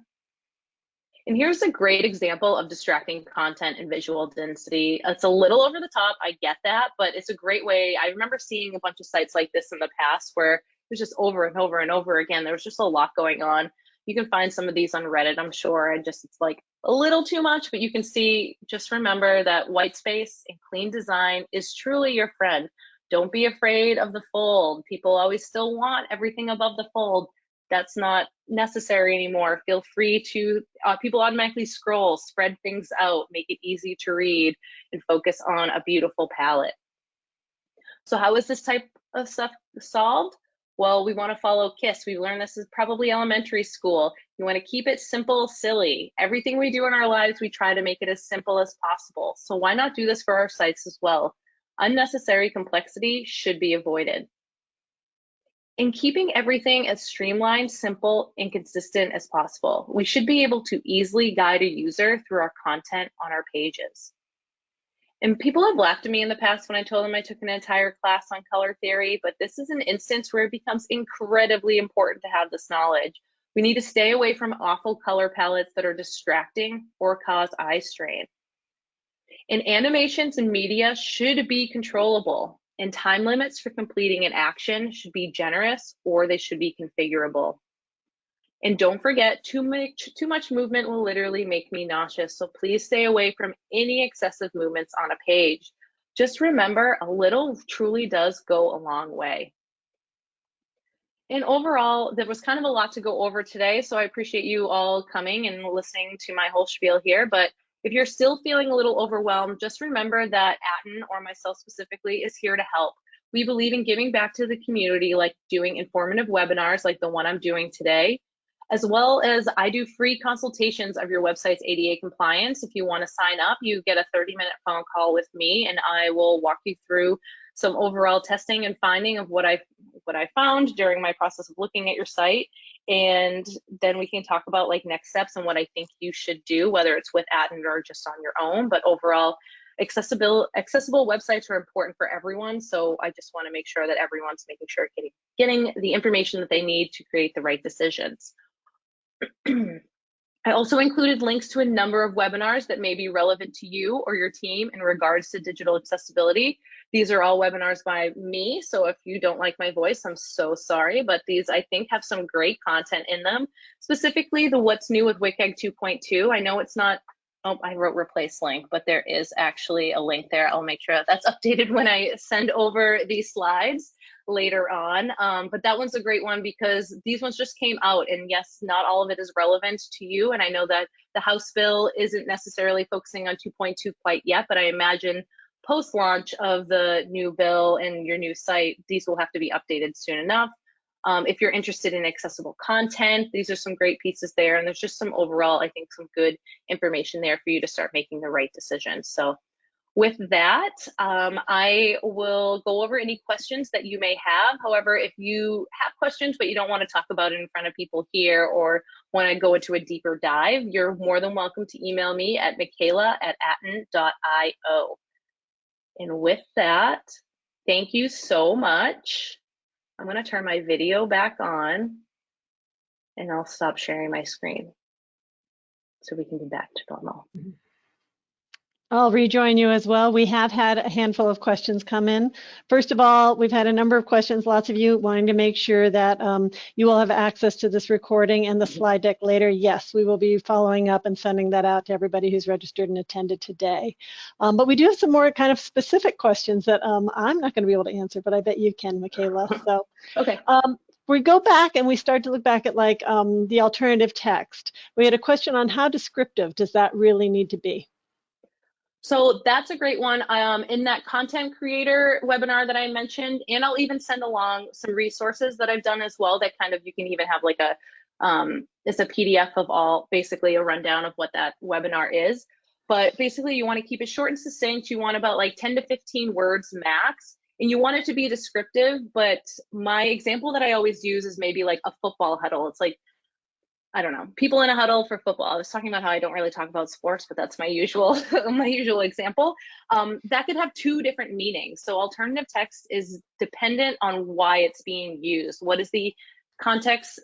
And here's a great example of distracting content and visual density. It's a little over the top, I get that, but it's a great way. I remember seeing a bunch of sites like this in the past where it was just over and over and over again. There was just a lot going on. You can find some of these on Reddit, I'm sure, and just it's like a little too much, but you can see, just remember that white space and clean design is truly your friend. Don't be afraid of the fold. People always still want everything above the fold. That's not necessary anymore. Feel free to, people automatically scroll, spread things out, make it easy to read, and focus on a beautiful palette. So how is this type of stuff solved? Well, we want to follow KISS. We learned this is probably elementary school. You want to keep it simple, silly. Everything we do in our lives, we try to make it as simple as possible. So why not do this for our sites as well? Unnecessary complexity should be avoided. In keeping everything as streamlined, simple, and consistent as possible, we should be able to easily guide a user through our content on our pages. And people have laughed at me in the past when I told them I took an entire class on color theory, but this is an instance where it becomes incredibly important to have this knowledge. We need to stay away from awful color palettes that are distracting or cause eye strain. And animations and media should be controllable, and time limits for completing an action should be generous or they should be configurable. And don't forget, too much movement will literally make me nauseous, so please stay away from any excessive movements on a page. Just remember, a little truly does go a long way. And overall, there was kind of a lot to go over today, so I appreciate you all coming and listening to my whole spiel here. But if you're still feeling a little overwhelmed, just remember that Aten, or myself specifically, is here to help. We believe in giving back to the community, like doing informative webinars like the one I'm doing today, as well as I do free consultations of your website's ADA compliance. If you want to sign up, you get a 30-minute phone call with me, and I will walk you through some overall testing and finding of what I found during my process of looking at your site. And then we can talk about like next steps and what I think you should do, whether it's with Aten or just on your own. But overall, accessible websites are important for everyone. So I just want to make sure that everyone's making sure getting the information that they need to create the right decisions. I also included links to a number of webinars that may be relevant to you or your team in regards to digital accessibility. These are all webinars by me, so if you don't like my voice, I'm so sorry, but these I think have some great content in them, specifically the What's New with WCAG 2.2. I know it's not, oh, I wrote replace link, but there is actually a link there. I'll make sure that's updated when I send over these slides later on. But that one's a great one because these ones just came out, and yes, not all of it is relevant to you. And I know that the House bill isn't necessarily focusing on 2.2 quite yet, but I imagine post-launch of the new bill and your new site, these will have to be updated soon enough. If you're interested in accessible content, these are some great pieces there. And there's just some overall, I think, some good information there for you to start making the right decisions. So with that, I will go over any questions that you may have. However, if you have questions, but you don't want to talk about it in front of people here or want to go into a deeper dive, you're more than welcome to email me at michaela@aten.io. And with that, thank you so much. I'm going to turn my video back on and I'll stop sharing my screen so we can get back to normal. I'll rejoin you as well. We have had a handful of questions come in. First of all, we've had a number of questions, lots of you wanting to make sure that you will have access to this recording and the slide deck later. Yes, we will be following up and sending that out to everybody who's registered and attended today. But we do have some more kind of specific questions that I'm not going to be able to answer, but I bet you can, Michaela. So, okay. We go back and we start to look back at like the alternative text. We had a question on how descriptive does that really need to be? So that's a great one. In that content creator webinar that I mentioned, and I'll even send along some resources that I've done as well that kind of, you can even have like a, it's a PDF of all, basically a rundown of what that webinar is. But basically you want to keep it short and succinct. You want about like 10 to 15 words max, and you want it to be descriptive. But my example that I always use is maybe like a football huddle. It's like, I don't know, people in a huddle for football. I was talking about how I don't really talk about sports, but that's my usual my usual example. That could have two different meanings. So alternative text is dependent on why it's being used. What is the context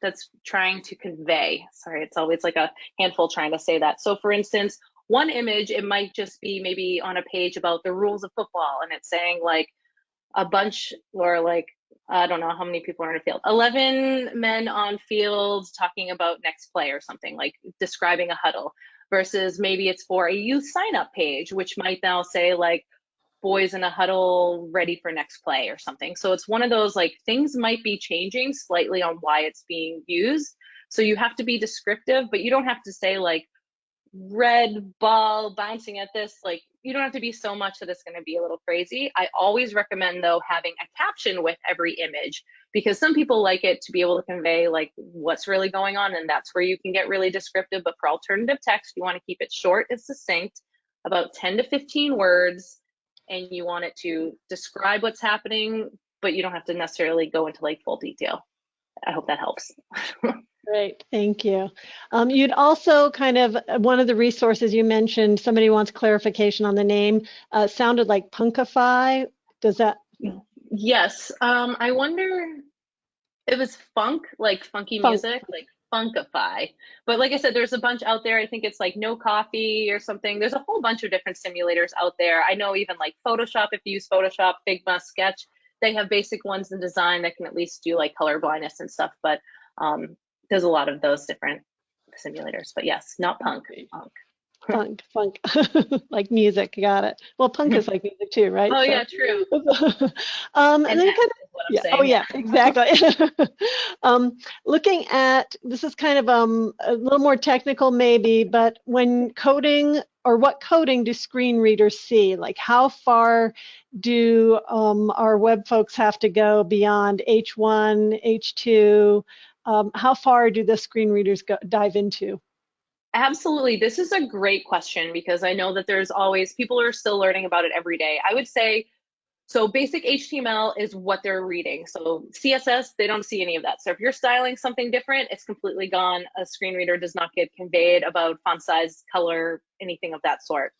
that's trying to convey? Sorry, it's always like a handful trying to say that. So for instance, one image, it might just be maybe on a page about the rules of football, and it's saying like a bunch, or like, I don't know how many people are in a field, 11 men on field talking about next play or something, like describing a huddle, versus maybe it's for a youth sign up page, which might now say like boys in a huddle ready for next play or something. So it's one of those, like, things might be changing slightly on why it's being used. So you have to be descriptive, but you don't have to say like red ball bouncing at this. Like, you don't have to be so much that it's going to be a little crazy. I always recommend though having a caption with every image, because some people like it to be able to convey like what's really going on, and that's where you can get really descriptive. But for alternative text, you want to keep it short and succinct, about 10 to 15 words, and you want it to describe what's happening, but you don't have to necessarily go into like full detail. I hope that helps. Great, thank you. You'd also kind of, one of the resources you mentioned, somebody wants clarification on the name, sounded like Punkify. Does that? Yes, I wonder, it was funk, like funky music, like Funkify. But like I said, there's a bunch out there. I think it's like No Coffee or something. There's a whole bunch of different simulators out there. I know even like Photoshop, if you use Photoshop, Figma, Sketch, they have basic ones in design that can at least do like color blindness and stuff. But there's a lot of those different simulators. But yes, not punk. Funk, like music, got it. Well, punk is like music too, right? Oh, so, yeah, true. And then kind of, yeah, saying, oh yeah, exactly. Looking at, this is kind of a little more technical maybe, but when coding, or what coding do screen readers see? Like how far do our web folks have to go beyond H1, H2? How far do the screen readers dive into? Absolutely. This is a great question, because I know that there's always, people are still learning about it every day. I would say, so basic HTML is what they're reading. So CSS, they don't see any of that. So if you're styling something different, it's completely gone. A screen reader does not get conveyed about font size, color, anything of that sort.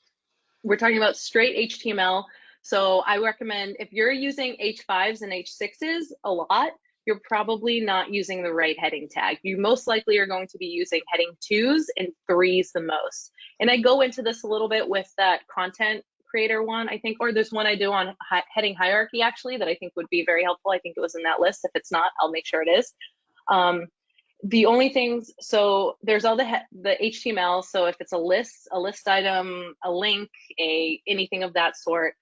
We're talking about straight HTML. So I recommend, if you're using H5s and H6s a lot, you're probably not using the right heading tag. You most likely are going to be using heading 2s and 3s the most. And I go into this a little bit with that content creator one, I think, or there's one I do on heading hierarchy actually that I think would be very helpful. I think it was in that list. If it's not, I'll make sure it is. The only things, so there's all the HTML. So if it's a list item, a link, anything of that sort.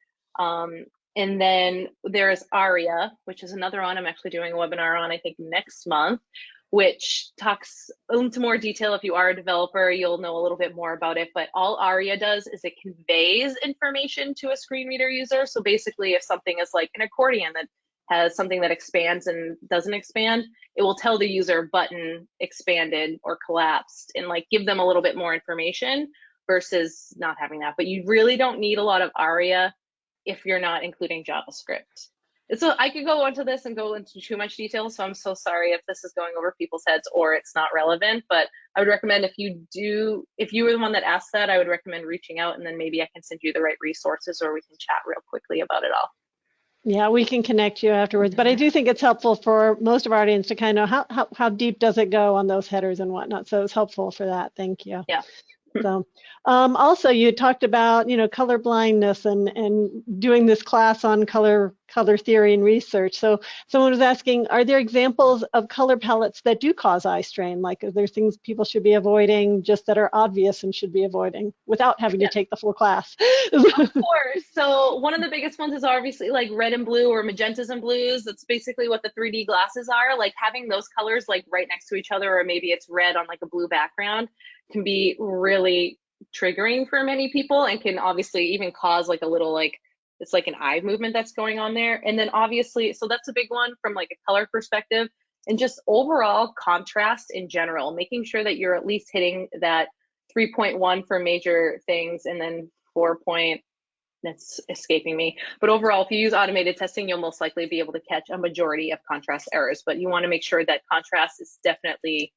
And then there's ARIA, which is another one I'm actually doing a webinar on, I think next month, which talks into more detail. If you are a developer, you'll know a little bit more about it. But all ARIA does is it conveys information to a screen reader user. So basically, if something is like an accordion that has something that expands and doesn't expand, it will tell the user button expanded or collapsed, and like give them a little bit more information versus not having that. But you really don't need a lot of ARIA if you're not including JavaScript. So I could go into this and go into too much detail, so I'm so sorry if this is going over people's heads or it's not relevant, but I would recommend if you were the one that asked that, I would recommend reaching out, and then maybe I can send you the right resources, or we can chat real quickly about it all. Yeah, we can connect you afterwards, but I do think it's helpful for most of our audience to kind of how deep does it go on those headers and whatnot. So it's helpful for that. Thank you. Yeah. So also you talked about, color blindness and doing this class on color theory and research. So someone was asking, are there examples of color palettes that do cause eye strain? Like, are there things people should be avoiding just that are obvious and should be avoiding without having to take the full class? Of course. So one of the biggest ones is obviously like red and blue, or magentas and blues. That's basically what the 3D glasses are. Like having those colors like right next to each other, or maybe it's red on like a blue background, can be really triggering for many people, and can obviously even cause like a little it's like an eye movement that's going on there. And then obviously, so that's a big one from like a color perspective, and just overall contrast in general, making sure that you're at least hitting that 3.1 for major things, and then 4 point, that's escaping me. But overall, if you use automated testing, you'll most likely be able to catch a majority of contrast errors. But you want to make sure that contrast is definitely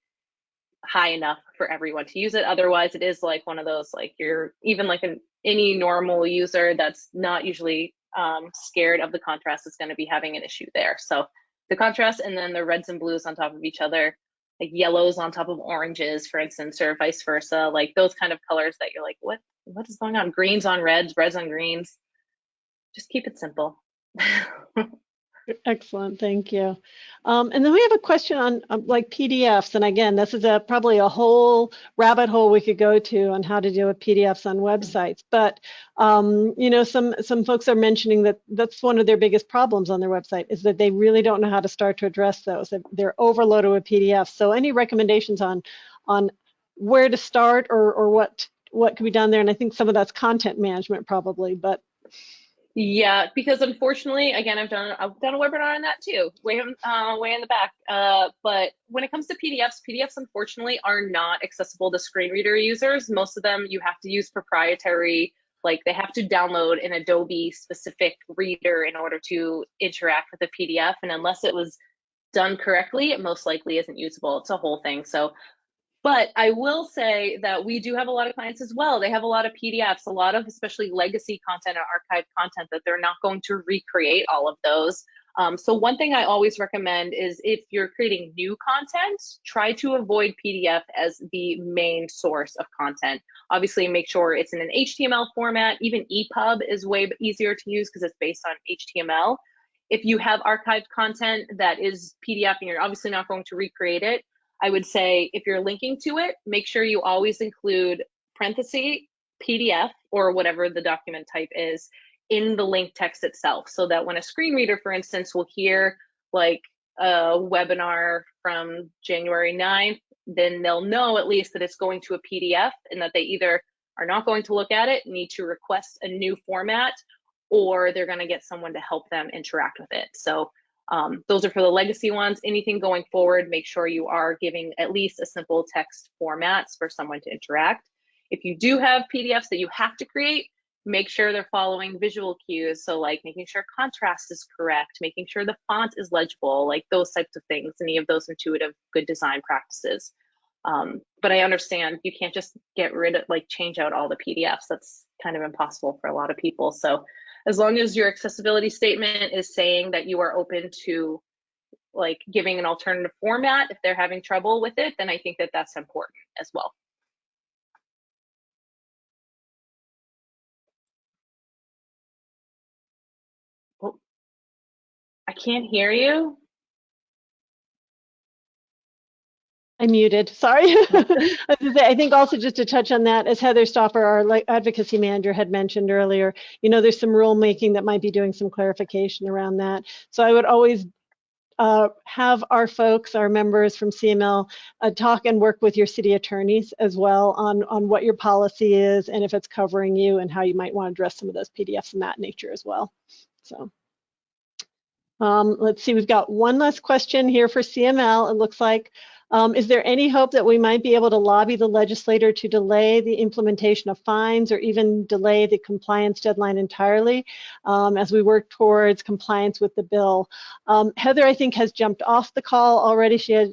high enough for everyone to use it. Otherwise, it is like one of those, like you're even like any normal user that's not usually scared of the contrast is going to be having an issue there. So the contrast, and then the reds and blues on top of each other, like yellows on top of oranges, for instance, or vice versa, like those kind of colors that you're like, what is going on? Greens on reds, reds on greens. Just keep it simple. Excellent, thank you. And then we have a question on like PDFs, and again, this is probably a whole rabbit hole we could go to on how to deal with PDFs on websites. But some folks are mentioning that that's one of their biggest problems on their website, is that they really don't know how to start to address those. They're overloaded with PDFs. So any recommendations on where to start, or what could be done there? And I think some of that's content management probably, but. Yeah, because unfortunately, again, I've done a webinar on that too, way in the back. But when it comes to PDFs unfortunately are not accessible to screen reader users. Most of them you have to use proprietary, like they have to download an Adobe specific reader in order to interact with the PDF. And unless it was done correctly, it most likely isn't usable. It's a whole thing. So. But I will say that we do have a lot of clients as well. They have a lot of PDFs, a lot of especially legacy content or archived content that they're not going to recreate all of those. So one thing I always recommend is if you're creating new content, try to avoid PDF as the main source of content. Obviously, make sure it's in an HTML format. Even EPUB is way easier to use because it's based on HTML. If you have archived content that is PDF and you're obviously not going to recreate it, I would say if you're linking to it, make sure you always include parenthesis PDF or whatever the document type is in the link text itself, so that when a screen reader, for instance, will hear like a webinar from January 9th, then they'll know at least that it's going to a PDF, and that they either are not going to look at it, need to request a new format, or they're going to get someone to help them interact with it. So those are for the legacy ones. Anything going forward, make sure you are giving at least a simple text formats for someone to interact. If you do have PDFs that you have to create, make sure they're following visual cues. So like making sure contrast is correct, making sure the font is legible, like those types of things, any of those intuitive good design practices. But I understand you can't just get rid of, like change out all the PDFs. That's kind of impossible for a lot of people. So as long as your accessibility statement is saying that you are open to like giving an alternative format if they're having trouble with it, then I think that that's important as well. Oh, I can't hear you. I muted, sorry. I think also just to touch on that, as Heather Stauffer, our advocacy manager, had mentioned earlier, there's some rulemaking that might be doing some clarification around that. So I would always have our folks, our members from CML, talk and work with your city attorneys as well on what your policy is and if it's covering you, and how you might want to address some of those PDFs in that nature as well. So. Let's see, we've got one last question here for CML. It looks like, Is there any hope that we might be able to lobby the legislator to delay the implementation of fines or even delay the compliance deadline entirely as we work towards compliance with the bill? Heather, I think, has jumped off the call already. She had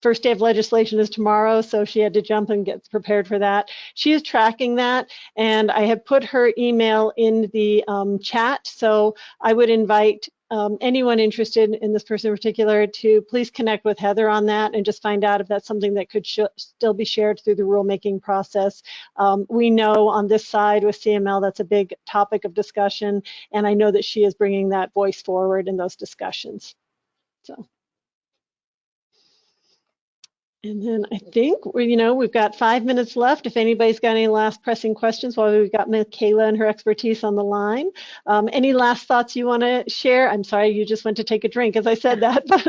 first day of legislation is tomorrow, so she had to jump and get prepared for that. She is tracking that, and I have put her email in the chat, so I would invite anyone interested in this person in particular to please connect with Heather on that and just find out if that's something that could still be shared through the rulemaking process. We know on this side with CML that's a big topic of discussion, and I know that she is bringing that voice forward in those discussions. So. And then I think we've got 5 minutes left. If anybody's got any last pressing questions while we've got Michaela and her expertise on the line. Any last thoughts you want to share? I'm sorry, you just went to take a drink as I said that. But,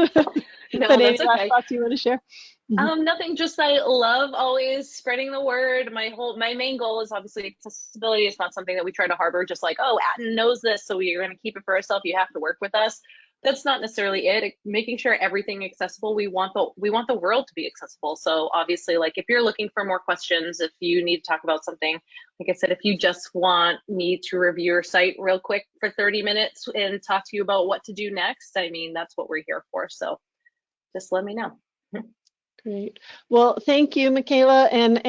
No, but that's any last thoughts you want to share? Nothing, just I love always spreading the word. My main goal is obviously accessibility. It's not something that we try to harbor, just like, oh, Aten knows this, so we're going to keep it for ourselves. You have to work with us. That's not necessarily it. Making sure everything accessible. We want the world to be accessible. So obviously, like if you're looking for more questions, if you need to talk about something, like I said, if you just want me to review your site real quick for 30 minutes and talk to you about what to do next, I mean, that's what we're here for. So just let me know. Great. Well, thank you, Michaela and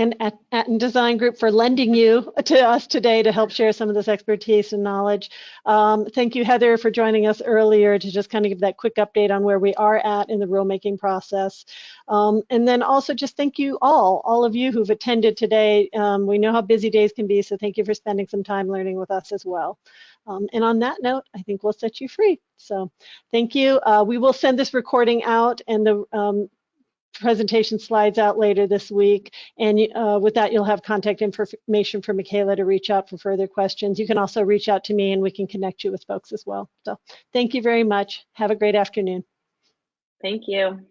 Aten Design Group for lending you to us today to help share some of this expertise and knowledge. Thank you, Heather, for joining us earlier to just kind of give that quick update on where we are at in the rulemaking process. And then also just thank you all of you who've attended today. We know how busy days can be, so thank you for spending some time learning with us as well. And on that note, I think we'll set you free. So thank you. We will send this recording out and the presentation slides out later this week, and with that you'll have contact information for Michaela to reach out for further questions. You can also reach out to me and we can connect you with folks as well. So thank you very much. Have a great afternoon. Thank you.